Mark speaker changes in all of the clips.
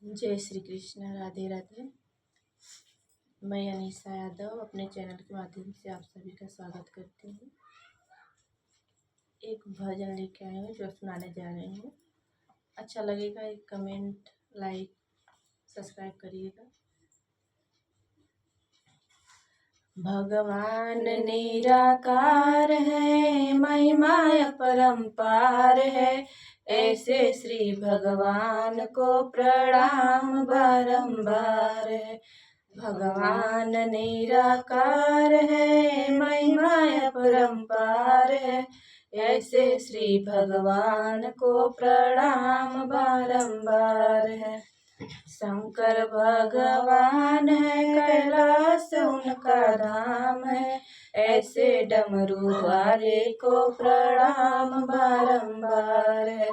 Speaker 1: जय श्री कृष्ण। राधे राधे। मैं अनीसा यादव अपने चैनल के माध्यम से आप सभी का स्वागत करती हूँ। एक भजन लेके आई हूँ जो सुनाने जा रही हूँ। अच्छा लगेगा एक कमेंट, लाइक, सब्सक्राइब करिएगा। भगवान निराकार है, महिमा अपरंपार है, ऐसे श्री भगवान को प्रणाम बारंबार है। भगवान निराकार है, महिमा अपरंपार है, ऐसे श्री भगवान को प्रणाम बारंबार है। शंकर भगवान है, कैलाश उनका धाम है, ऐसे डमरू वाले को प्रणाम बारंबार है।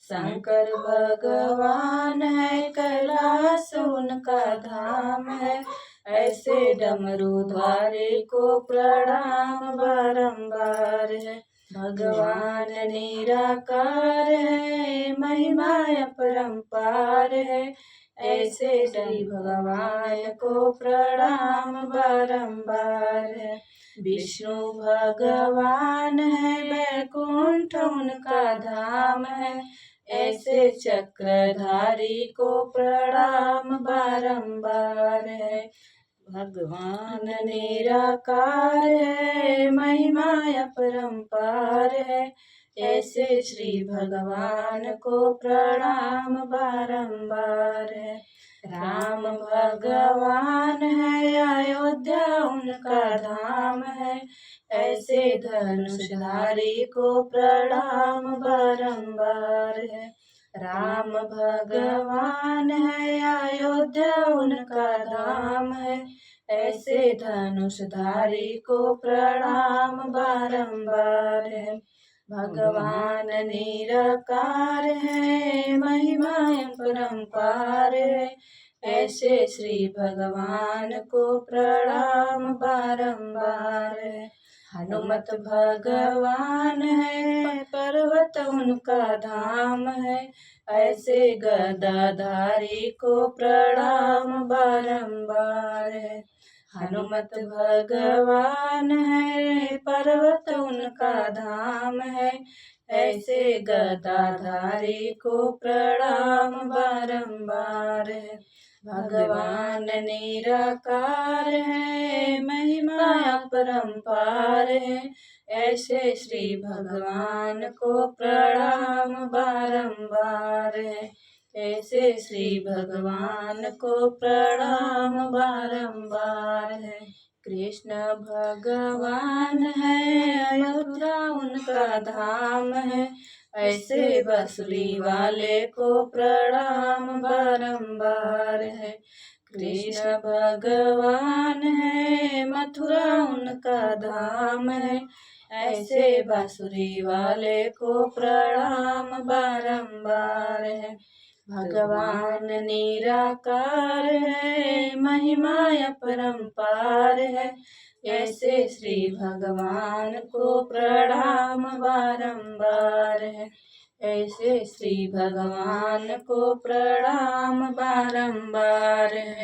Speaker 1: शंकर भगवान है, कैलाश उनका धाम है, ऐसे डमरू वाले को प्रणाम बारंबार है। भगवान निराकार है, महिमा अपरंपार है, ऐसे श्री भगवान को प्रणाम बारंबार है। विष्णु भगवान है, वैकुंठ उनका धाम है, ऐसे चक्रधारी को प्रणाम बारंबार है। भगवान निराकार है, महिमा अपरंपार है, ऐसे श्री भगवान को प्रणाम बारंबार है। राम भगवान है, अयोध्या उनका धाम है, ऐसे धनुषधारी को प्रणाम बारंबार है। राम भगवान है, अयोध्या उनका धाम है, ऐसे धनुषधारी को प्रणाम बारंबार है। भगवान निराकार है, महिमा अपरंपार है, ऐसे श्री भगवान को प्रणाम बारंबार है। हनुमत भगवान है, पर्वत उनका धाम है, ऐसे गदाधारी को प्रणाम बारंबार है। हनुमत भगवान है, पर्वत उनका धाम है, ऐसे गदाधारी को प्रणाम बारंबार है। भगवान निराकार है, महिमा अपरंपार है, ऐसे श्री भगवान को प्रणाम बारंबार है। ऐसे श्री भगवान को प्रणाम बारंबार है। कृष्ण भगवान है, अयोध्या उनका धाम है, ऐसे बांसुरी वाले को प्रणाम बारंबार है। कृष्ण भगवान है, मथुरा उनका धाम है, ऐसे बांसुरी वाले को प्रणाम बारंबार है। भगवान निराकार है, महिमा अपरंपार है, ऐसे श्री भगवान को प्रणाम बारंबार है। ऐसे श्री भगवान को प्रणाम बारंबार है।